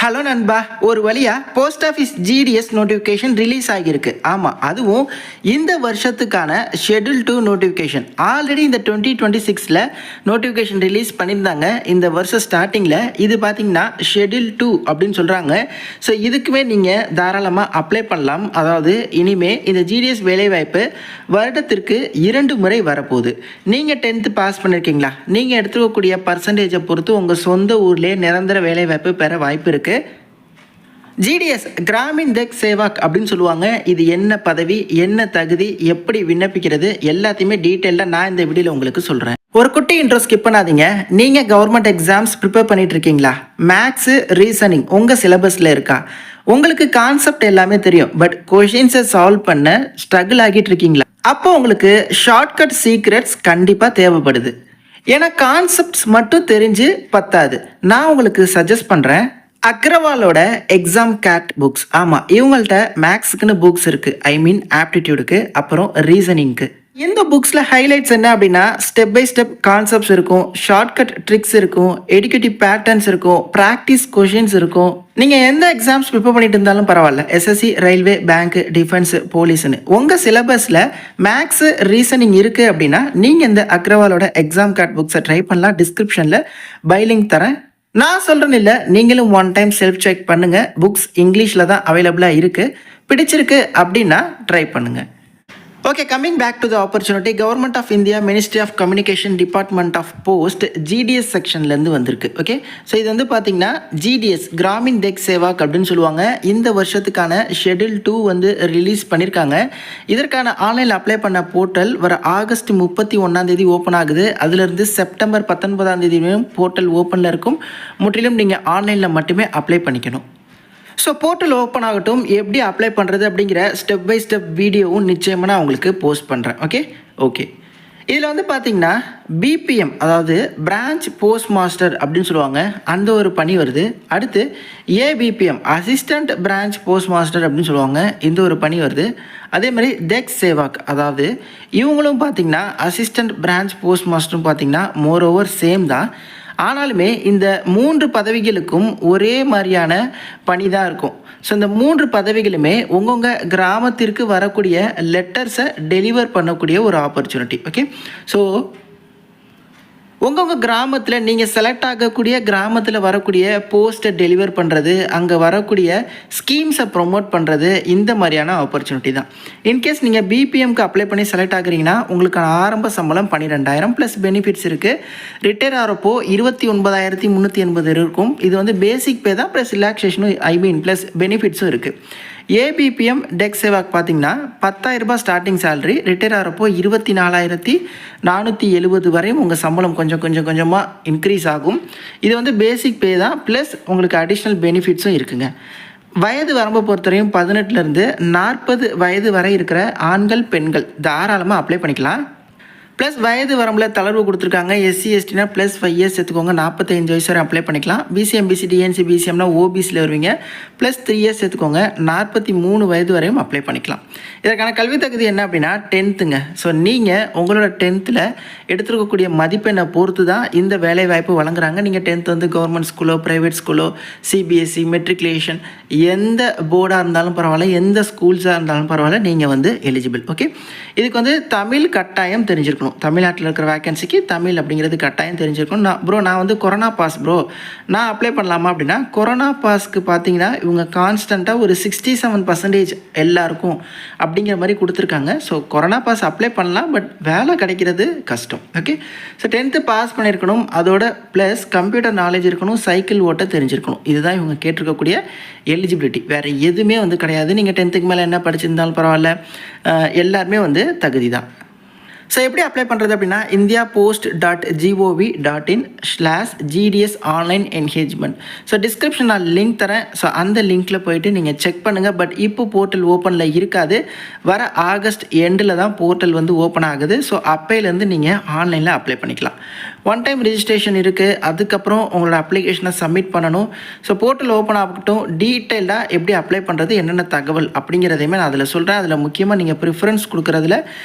Hello நண்பா, ஒரு வழியாக post office GDS notification release ஆகியிருக்கு. ஆமாம், அதுவும் இந்த வருஷத்துக்கான ஷெட்யூல் 2 நோட்டிஃபிகேஷன். ஆல்ரெடி இந்த 2026 நோட்டிஃபிகேஷன் ரிலீஸ் பண்ணியிருந்தாங்க இந்த வருஷம் ஸ்டார்டிங்கில். இது பார்த்தீங்கன்னா ஷெட்யூல் 2 அப்படின்னு சொல்கிறாங்க. ஸோ இதுக்குமே நீங்கள் தாராளமாக அப்ளை பண்ணலாம். அதாவது இனிமேல் இந்த ஜிடிஎஸ் வேலைவாய்ப்பு வருடத்திற்கு 2 முறை வரப்போகுது. நீங்கள் 10th பாஸ் பண்ணியிருக்கீங்களா? நீங்கள் எடுத்துக்கக்கூடிய பர்சன்டேஜை பொறுத்து உங்கள் சொந்த ஊர்லேயே நிரந்தர வேலைவாய்ப்பு பெற வாய்ப்பு இருக்குது. ஜிடிஎஸ் கிராமின் டெக் சேவாக் அப்படின்னு சொல்லுவாங்க. இது என்ன பதவி, என்ன தகுதி, எப்படி விண்ணப்பிக்கிறது, எல்லாத்தையுமே டீட்டெயிலாக நான் இந்த வீடியோவில் உங்களுக்கு சொல்கிறேன். ஒரு குட்டி இன்ட்ரோ ஸ்கிப் பண்ணாதீங்க. நீங்கள் கவர்மெண்ட் எக்ஸாம்ஸ் ப்ரிப்பேர் பண்ணிட்டு இருக்கீங்களா? மேக்ஸு, ரீசனிங் உங்கள் சிலபஸில் இருக்கா? உங்களுக்கு கான்செப்ட் எல்லாமே தெரியும், பட் கொஷின்ஸை சால்வ் பண்ண ஸ்ட்ரகிள் ஆகிட்டு இருக்கீங்களா? அப்போ உங்களுக்கு ஷார்ட்கட் சீக்ரெட்ஸ் கண்டிப்பாக தேவைப்படுது. ஏன்னா கான்செப்ட்ஸ் மட்டும் தெரிஞ்சு பத்தாது. நான் உங்களுக்கு சஜஸ்ட் பண்ணுறேன் அக்ரவாலோட எக்ஸாம் கேட் புக்ஸ். ஆமாம், இவங்கள்ட்ட மேக்ஸுக்குன்னு புக்ஸ் இருக்குது. ஐ மீன் ஆப்டிடியூடுக்கு, அப்புறம் ரீசனிங்க்கு. இந்த புக்ஸில் ஹைலைட்ஸ் என்ன அப்படின்னா, ஸ்டெப் பை ஸ்டெப் கான்செப்ட்ஸ் இருக்கும், ஷார்ட்கட் ட்ரிக்ஸ் இருக்கும், எடுக்கேட்டிவ் பேட்டர்ன்ஸ் இருக்கும், ப்ராக்டிஸ் கொஷின்ஸ் இருக்கும். நீங்கள் எந்த எக்ஸாம்ஸ் ப்ரிப்பேர் பண்ணிட்டு இருந்தாலும் பரவாயில்ல, எஸ்எஸ்சி, ரயில்வே, பேங்க்கு, டிஃபென்ஸ், போலீஸ்னு உங்கள் சிலபஸில் மேக்ஸு, ரீசனிங் இருக்குது அப்படின்னா நீங்கள் இந்த அக்ரவாலோட எக்ஸாம் கேட் புக்ஸை ட்ரை பண்ணலாம். டிஸ்கிரிப்ஷனில் பை லிங்க் தரேன். நான் சொல்கிறேன்னு இல்லை, நீங்களும் ஒன் டைம் செல்ஃப் செக் பண்ணுங்கள். புக்ஸ் இங்கிலீஷில் தான் அவைலபிளாக இருக்குது. பிடிச்சிருக்கு அப்படின்னா ட்ரை பண்ணுங்கள். Okay, coming back to the opportunity. Government of India, ministry of communication, department of post, GDS செக்ஷன்லேருந்து வந்திருக்கு. ஓகே, ஸோ இது வந்து பார்த்தீங்கன்னா ஜிடிஎஸ் கிராமின் டெக் சேவாக் அப்படின்னு சொல்லுவாங்க. இந்த வருஷத்துக்கான ஷெட்யூல் 2 வந்து ரிலீஸ் பண்ணியிருக்காங்க. இதற்கான ஆன்லைனில் அப்ளை பண்ண போர்ட்டல் வர ஆகஸ்ட் 31 ஓப்பன் ஆகுது. அதுலேருந்து செப்டம்பர் 19 போர்ட்டல் ஓப்பனில் இருக்கும். முற்றிலும் நீங்கள் ஆன்லைனில் மட்டுமே அப்ளை பண்ணிக்கணும். ஸோ போர்ட்டல் ஓப்பன் ஆகட்டும். எப்படி அப்ளை பண்ணுறது அப்படிங்கிற ஸ்டெப் பை ஸ்டெப் வீடியோவும் நிச்சயமாக நான் உங்களுக்கு போஸ்ட் பண்ணுறேன். ஓகே இதில் வந்து பார்த்தீங்கன்னா பிபிஎம், அதாவது பிரான்ச் போஸ்ட் மாஸ்டர் அப்படின்னு சொல்லுவாங்க, அந்த ஒரு பணி வருது. அடுத்து ABPM, assistant branch post master அப்படின்னு சொல்லுவாங்க, இந்த ஒரு பணி வருது. அதே மாதிரி டெக் சேவாக், அதாவது இவங்களும் பார்த்தீங்கன்னா அசிஸ்டண்ட் பிரான்ச் போஸ்ட் மாஸ்டரும் பார்த்தீங்கன்னா மோர் ஓவர் சேம் தான். ஆனாலுமே இந்த 3 பதவிகளுக்கும் ஒரே மாதிரியான பணி தான் இருக்கும். ஸோ இந்த 3 பதவிகளுமே உங்கவுங்க கிராமத்திற்கு வரக்கூடிய லெட்டர்ஸை டெலிவர் பண்ணக்கூடிய ஒரு ஆப்பர்ச்சுனிட்டி. ஓகே, ஸோ உங்கள் கிராமத்தில் நீங்கள் செலக்ட் ஆகக்கூடிய கிராமத்தில் வரக்கூடிய போஸ்ட்டை டெலிவர் பண்ணுறது, அங்கே வரக்கூடிய ஸ்கீம்ஸை ப்ரொமோட் பண்ணுறது, இந்த மாதிரியான ஆப்பர்ச்சுனிட்டி தான். இன்கேஸ் நீங்கள் பிபிஎம்க்கு அப்ளை பண்ணி செலக்ட் ஆகுறீங்கன்னா உங்களுக்கான ஆரம்ப சம்பளம் 12,000 ப்ளஸ் பெனிஃபிட்ஸ் இருக்குது. ரிட்டையர் ஆகிறப்போ 29,380 இருக்கும். இது வந்து பேசிக் பே தான், ப்ளஸ் ரிலாக்ஸேஷனும் ப்ளஸ் பெனிஃபிட்ஸும் இருக்குது. ஏபிபிஎம் டெக் சேவாக் பார்த்தீங்கன்னா 10,000 ரூபாய் ஸ்டார்டிங் சேலரி. ரிட்டையர் ஆகிறப்போ 24,470 வரையும் உங்கள் சம்பளம் கொஞ்சமாக இன்க்ரீஸ் ஆகும். இது வந்து பேசிக் பே தான், ப்ளஸ் உங்களுக்கு அடிஷ்னல் பெனிஃபிட்ஸும் இருக்குங்க. வயது வரம்பை பொறுத்தவரையும் 18லேருந்து 40 வயது வரை இருக்கிற ஆண்கள், பெண்கள் தாராளமாக அப்ளை பண்ணிக்கலாம். ப்ளஸ் வயது வரம்பில் தளர்வு கொடுத்துருக்காங்க. எஸ்சி எஸ்டினா ப்ளஸ் 5 இயர்ஸ் எடுத்துக்கோங்க, 45 வயசு வரை அப்ளை பண்ணிக்கலாம். பிசிஎம், பிசி, டிஎன்சி, பிசிஎம்னா ஓபிசியில் வருவீங்க, ப்ளஸ் 3 இயர்ஸ் எடுத்துக்கோங்க, 43 வயது வரையும் அப்ளை பண்ணிக்கலாம். இதற்கான கல்வி தகுதி என்ன அப்படின்னா 10th. ஸோ நீங்கள் உங்களோட 10th எடுத்துருக்கக்கூடிய மதிப்பெண்ணை பொறுத்து தான் இந்த வேலை வாய்ப்பு வழங்குறாங்க. நீங்கள் 10th வந்து கவர்மெண்ட் ஸ்கூலோ, ப்ரைவேட் ஸ்கூலோ, சிபிஎஸ்சி, மெட்ரிகுலேஷன், எந்த போர்டாக இருந்தாலும் பரவாயில்ல, எந்த ஸ்கூல்ஸாக இருந்தாலும் பரவாயில்ல, நீங்கள் வந்து எலிஜிபிள். ஓகே, இதுக்கு வந்து தமிழ் கட்டாயம் தெரிஞ்சிருக்கணும். தமிழ்நாட்டில் இருக்கிற வேக்கன்சிக்கு தமிழ் அப்படிங்கிறது கட்டாயம் தெரிஞ்சிருக்கணும். நான் வந்து கொரோனா பாஸ் நான் அப்ளை பண்ணலாமா அப்படின்னா, கொரோனா பாஸ்க்கு பார்த்தீங்கன்னா இவங்க கான்ஸ்டண்ட்டாக ஒரு 67% எல்லாருக்கும் அப்படிங்கிற மாதிரி கொடுத்துருக்காங்க. ஸோ கொரோனா பாஸ் அப்ளை பண்ணலாம், பட் வேலை கிடைக்கிறது கஷ்டம். ஓகே, ஸோ 10th பாஸ் பண்ணியிருக்கணும், அதோட ப்ளஸ் கம்ப்யூட்டர் நாலேஜ் இருக்கணும், சைக்கிள் ஓட்ட தெரிஞ்சிருக்கணும். இதுதான் இவங்க கேட்டிருக்கக்கூடிய எலிஜிபிலிட்டி. வேறு எதுவுமே வந்து கிடையாது. நீங்கள் 10th மேலே என்ன படிச்சிருந்தாலும் பரவாயில்ல, எல்லாருமே வந்து தகுதி தான். ஸோ எப்படி அப்ளை பண்ணுறது அப்படின்னா, indiapost.gov.in/GDS online engagement. So description நான் லிங்க் தரேன். ஸோ அந்த லிங்க்கில் போயிட்டு நீங்கள் செக் பண்ணுங்கள். பட் இப்போ போர்ட்டல் ஓப்பனில் இருக்காது. வர ஆகஸ்ட் எண்டில் தான் போர்ட்டல் வந்து ஓப்பன் ஆகுது. ஸோ அப்பையிலேருந்து நீங்கள் ஆன்லைனில் அப்ளை பண்ணிக்கலாம். ஒன் டைம் ரிஜிஸ்ட்ரேஷன் இருக்குது. அதுக்கப்புறம் உங்களோட அப்ளிகேஷனை சப்மிட் பண்ணணும். ஸோ போர்ட்டல் ஓப்பன் ஆகட்டும், டீட்டெயில்டாக எப்படி அப்ளை பண்ணுறது, என்னென்ன தகவல் அப்படிங்கிறதையுமே நான் அதில் சொல்கிறேன். அதில் முக்கியமாக நீங்கள் ப்ரிஃபரன்ஸ் கொடுக்குறதுல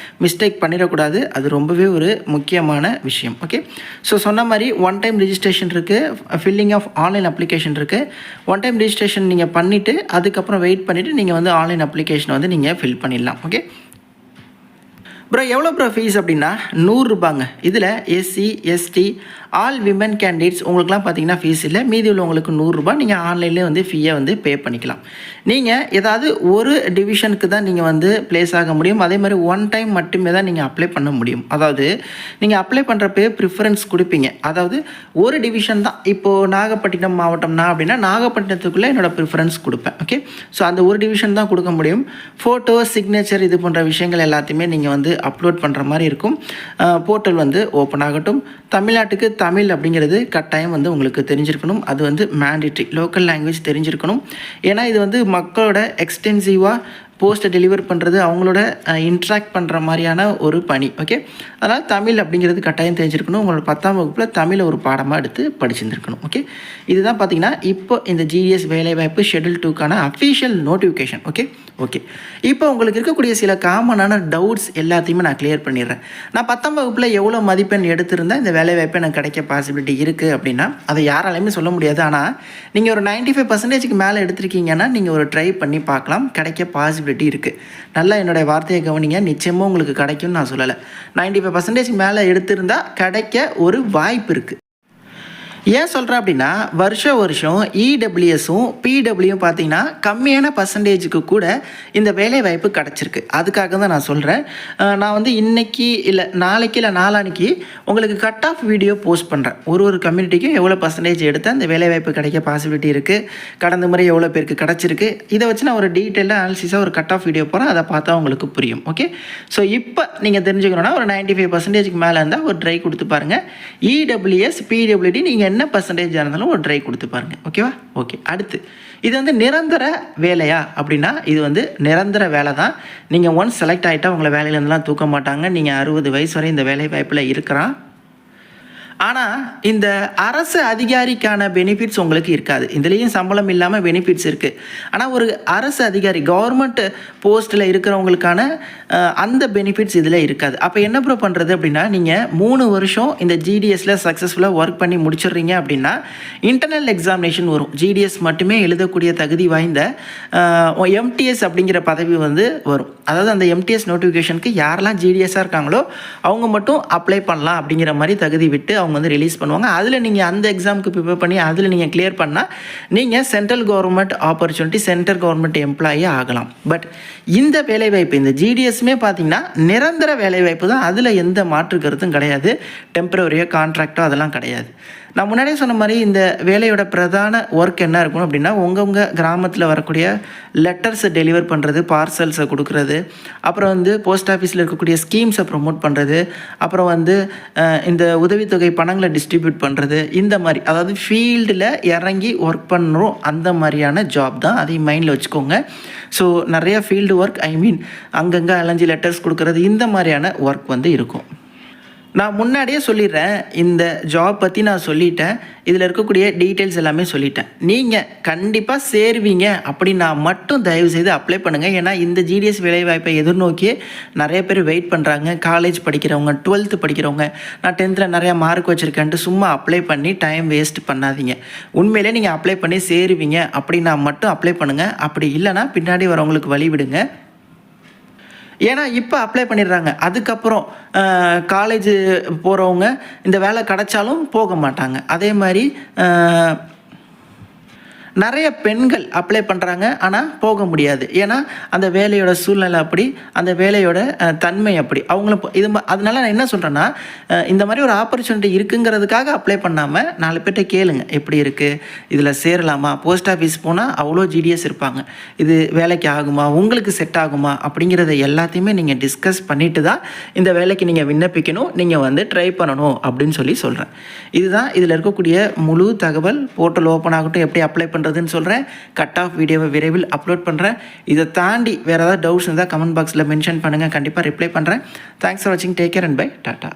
மிஸ்டேக் பண்ணிடக்கூடாது. அது ரொம்பவே ஒரு முக்கியமான விஷயம். ஓகே, ஸோ சொன்ன மாதிரி ஒன் டைம் ரிஜிஸ்ட்ரேஷன் இருக்குது, ஃபில்லிங் ஆஃப் ஆன்லைன் அப்ளிகேஷன் இருக்குது. ஒன் டைம் ரிஜிஸ்ட்ரேஷன் நீங்கள் பண்ணிவிட்டு அதுக்கப்புறம் வெயிட் பண்ணிவிட்டு நீங்கள் வந்து ஆன்லைன் அப்ளிகேஷனை வந்து நீங்கள் ஃபில் பண்ணிடலாம். ஓகே ப்ரோ, எவ்வளோ ப்ரோ ஃபீஸ் அப்படின்னா 100 ரூபாங்க. இதில் SC ST all women candidates உங்களுக்குலாம் பார்த்தீங்கன்னா ஃபீஸ் இல்லை. மீதி உள்ளவங்களுக்கு 100 ரூபா. நீங்கள் ஆன்லைன்லேயே வந்து ஃபீயை வந்து பே பண்ணிக்கலாம். நீங்கள் ஏதாவது ஒரு டிவிஷனுக்கு தான் நீங்கள் வந்து ப்ளேஸ் ஆக முடியும். அதே மாதிரி ஒன் டைம் மட்டுமே தான் நீங்கள் அப்ளை பண்ண முடியும். அதாவது நீங்கள் அப்ளை பண்ணுறப்பே ப்ரிஃபரன்ஸ் கொடுப்பீங்க. அதாவது ஒரு டிவிஷன் தான். இப்போது நாகப்பட்டினம் மாவட்டம்னா அப்படின்னா நாகப்பட்டினத்துக்குள்ளே என்னோடய ப்ரிஃபரன்ஸ் கொடுப்பேன். ஓகே, ஸோ அந்த ஒரு டிவிஷன் தான் கொடுக்க முடியும். ஃபோட்டோ, சிக்னேச்சர் இது போன்ற விஷயங்கள் எல்லாத்தையுமே நீங்கள் வந்து அப்லோட் பண்ணுற மாதிரி இருக்கும். போர்ட்டல் வந்து ஓப்பன் ஆகட்டும். தமிழ்நாட்டுக்கு தமிழ் அப்படிங்கிறது கட்டாயம் வந்து உங்களுக்கு தெரிஞ்சிருக்கணும். அது வந்து மேண்டிட்ரி, லோக்கல் லாங்குவேஜ் தெரிஞ்சிருக்கணும். ஏன்னா இது வந்து மக்களோட எக்ஸ்டென்சிவாக போஸ்ட்டை டெலிவர் பண்ணுறது, அவங்களோட இன்ட்ராக்ட் பண்ணுற மாதிரியான ஒரு பணி. ஓகே, அதனால் தமிழ் அப்படிங்கிறது கட்டாயம் தெரிஞ்சிருக்கணும். உங்களோட 10ஆம் வகுப்பில் தமிழை ஒரு பாடமாக எடுத்து படிச்சிருந்துருக்கணும். ஓகே, இதுதான் பார்த்தீங்கன்னா இப்போ இந்த ஜிடிஎஸ் வேலைவாய்ப்பு ஷெட்யூல் 2க்கான அஃபீஷியல் நோட்டிஃபிகேஷன். ஓகே ஓகே இப்போ உங்களுக்கு இருக்கக்கூடிய சில காமனான டவுட்ஸ் எல்லாத்தையுமே நான் கிளியர் பண்ணிடுறேன். நான் 10ஆம் வகுப்பில் எவ்வளோ மதிப்பெண் எடுத்திருந்தால் இந்த வேலைவாய்ப்பு எனக்கு கிடைக்க பாசிபிலிட்டி இருக்குது அப்படின்னா அதை யாராலையுமே சொல்ல முடியாது. ஆனால் நீங்கள் ஒரு 95% மேலே எடுத்திருக்கீங்கன்னா நீங்கள் ஒரு ட்ரை பண்ணி பார்க்கலாம், கிடைக்க பாசிபிலிட்டி இருக்குது. நல்லா என்னுடைய வார்த்தையை கவனிங்க, நிச்சயமாக உங்களுக்கு கிடைக்கும்னு நான் சொல்லலை. 95% மேலே எடுத்திருந்தால் கிடைக்க ஒரு வாய்ப்பு இருக்குது. ஏன் சொல்கிறேன் அப்படின்னா வருஷம் இடபிள்யூஎஸும் பிடபிள்யூயும் பார்த்தீங்கன்னா கம்மியான பர்சன்டேஜுக்கு கூட இந்த வேலைவாய்ப்பு கிடச்சிருக்கு. அதுக்காக தான் நான் சொல்கிறேன். நான் வந்து இன்றைக்கி இல்லை நாளைக்கு இல்லை நாளானிக்கு உங்களுக்கு கட் ஆஃப் வீடியோ போஸ்ட் பண்ணுறேன். ஒரு கம்யூனிட்டிக்கும் எவ்வளோ பர்சன்டேஜ் எடுத்தால் இந்த வேலைவாய்ப்பு கிடைக்க பாசிபிலிட்டி இருக்குது, கடந்த முறை எவ்வளோ பேருக்கு கிடச்சிருக்கு, இதை வச்சு நான் ஒரு டீட்டெயிலாக அனாலிசிஸாக ஒரு கட் ஆஃப் வீடியோ போகிறேன். அதை பார்த்தா உங்களுக்கு புரியும். ஓகே, ஸோ இப்போ நீங்கள் தெரிஞ்சுக்கணுன்னா ஒரு 95% மேலே இருந்தால் ஒரு ட்ரை கொடுத்து பாருங்கள். இடபிள்யூஎஸ் பிடபிள்யூடி நீங்கள் என்ன பர்சன்டேஜ் இருந்தாலும் ஒரு ட்ரை கொடுத்து பாருங்கள். ஓகேவா? ஓகே, அடுத்து இது வந்து நிரந்தர வேலையா அப்படின்னா இது வந்து நிரந்தர வேலை தான். நீங்கள் ஒன்ஸ் செலக்ட் ஆகிட்டா உங்களை வேலையிலேருந்துலாம் தூக்க மாட்டாங்க. நீங்கள் 60 வயசு வரை இந்த வேலை வாய்ப்பில் இருக்கிறான். ஆனால் இந்த அரசு அதிகாரிக்கான பெனிஃபிட்ஸ் உங்களுக்கு இருக்காது. இதுலேயும் சம்பளம் இல்லாமல் பெனிஃபிட்ஸ் இருக்குது. ஆனால் ஒரு அரசு அதிகாரி கவர்மெண்ட் போஸ்ட்டில் இருக்கிறவங்களுக்கான அந்த பெனிஃபிட்ஸ் இதில் இருக்காது. அப்போ என்ன ப்ரோ பண்ணுறது அப்படின்னா நீங்கள் 3 வருஷம் இந்த ஜிடிஎஸில் சக்ஸஸ்ஃபுல்லாக ஒர்க் பண்ணி முடிச்சிடுறீங்க அப்படின்னா இன்டர்னல் எக்ஸாமினேஷன் வரும். ஜிடிஎஸ் மட்டுமே எழுதக்கூடிய தகுதி வாய்ந்த எம்டிஎஸ் அப்படிங்கிற பதவி வந்து வரும். அதாவது அந்த எம்டிஎஸ் நோட்டிஃபிகேஷனுக்கு யாரெல்லாம் ஜிடிஎஸ்ஸாக இருக்காங்களோ அவங்க மட்டும் அப்ளை பண்ணலாம் அப்படிங்கிற மாதிரி தகுதி விட்டு அவங்க வந்து ரிலீஸ் பண்ணுவாங்க. அதில் நீங்கள் அந்த எக்ஸாமுக்கு ப்ரிப்பேர் பண்ணி அதில் நீங்கள் கிளியர் பண்ணால் நீங்கள் central government opportunity, central government employee ஆகலாம். பட் இந்த வேலைவாய்ப்பு இந்த ஜிடிஎஸ்மே பார்த்தீங்கன்னா நிரந்தர வேலைவாய்ப்பு தான். அதில் எந்த மாற்று கருத்தும் கிடையாது. டெம்பரவரியோ கான்ட்ராக்டோ அதெல்லாம் கிடையாது. நான் முன்னாடியே சொன்ன மாதிரி இந்த வேலையோட பிரதான ஒர்க் என்ன இருக்கணும் அப்படின்னா உங்கள் கிராமத்தில் வரக்கூடிய லெட்டர்ஸை டெலிவர் பண்ணுறது, பார்சல்ஸை கொடுக்குறது, அப்புறம் வந்து போஸ்ட் ஆஃபீஸில் இருக்கக்கூடிய ஸ்கீம்ஸை ப்ரொமோட் பண்ணுறது, அப்புறம் வந்து இந்த உதவித்தொகை பணங்களை டிஸ்ட்ரிபியூட் பண்ணுறது, இந்த மாதிரி அதாவது ஃபீல்டில் இறங்கி ஒர்க் பண்ணுறோம் அந்த மாதிரியான ஜாப் தான். அதையும் மைண்டில் வச்சுக்கோங்க. ஸோ நிறைய ஃபீல்டு ஒர்க், அங்கங்கே அலைஞ்சி லெட்டர்ஸ் கொடுக்குறது, இந்த மாதிரியான ஒர்க் வந்து இருக்கும். நான் முன்னாடியே சொல்லிடுறேன், இந்த ஜாப் பற்றி நான் சொல்லிட்டேன், இதில் இருக்கக்கூடிய டீட்டெயில்ஸ் எல்லாமே சொல்லிட்டேன். நீங்கள் கண்டிப்பாக சேருவீங்க அப்படின்னா மட்டும் தயவுசெய்து அப்ளை பண்ணுங்கள். ஏன்னா இந்த ஜிடிஎஸ் வேலைவாய்ப்பை எதிர்நோக்கி நிறைய பேர் வெயிட் பண்ணுறாங்க. காலேஜ் படிக்கிறவங்க, 12th படிக்கிறவங்க, நான் 10th நிறையா மார்க் வச்சுருக்கேன்ட்டு சும்மா அப்ளை பண்ணி டைம் வேஸ்ட் பண்ணாதீங்க. உண்மையிலே நீங்கள் அப்ளை பண்ணி சேருவீங்க அப்படின்னா மட்டும் அப்ளை பண்ணுங்கள். அப்படி இல்லைனா பின்னாடி வரவங்களுக்கு வழி விடுங்க. ஏன்னா இப்போ அப்ளை பண்ணிடுறாங்க, அதுக்கப்புறம் காலேஜ் போகிறவங்க இந்த வேலை கிடைச்சாலும் போக மாட்டாங்க. அதே மாதிரி நிறைய பெண்கள் அப்ளை பண்ணுறாங்க, ஆனால் போக முடியாது. ஏன்னா அந்த வேலையோட சூழ்நிலை அப்படி, அந்த வேலையோட தன்மை அப்படி. அவங்களும் அதனால நான் என்ன சொல்கிறேன்னா, இந்த மாதிரி ஒரு ஆப்பர்ச்சுனிட்டி இருக்குங்கிறதுக்காக அப்ளை பண்ணாமல் 4 பேர்கிட்ட கேளுங்க, எப்படி இருக்குது, இதில் சேரலாமா, போஸ்ட் ஆஃபீஸ் போனால் அவ்வளோ ஜிடிஎஸ் இருப்பாங்க, இது வேலைக்கு ஆகுமா, உங்களுக்கு செட் ஆகுமா அப்படிங்கிறத எல்லாத்தையுமே நீங்கள் டிஸ்கஸ் பண்ணிவிட்டு தான் இந்த வேலைக்கு நீங்கள் விண்ணப்பிக்கணும், நீங்கள் வந்து ட்ரை பண்ணணும் அப்படின்னு சொல்கிறேன். இதுதான் இதில் இருக்கக்கூடிய முழு தகவல். போர்ட்டல் ஓப்பன் ஆகட்டும், எப்படி அப்ளை பண்ணுறதுன்னு சொல்கிறேன். கட் ஆஃப் வீடியோவை விரைவில் அப்லோட் பண்ணுறேன். இதை தாண்டி வேறு ஏதாவது டவுட்ஸ் இருந்தால் கமெண்ட் பாக்ஸில் மென்ஷன் பண்ணுங்கள், கண்டிப்பாக ரிப்ளை பண்ணுறேன். தேங்க்ஸ் ஃபார் வாட்சிங். Take care and bye. Tata.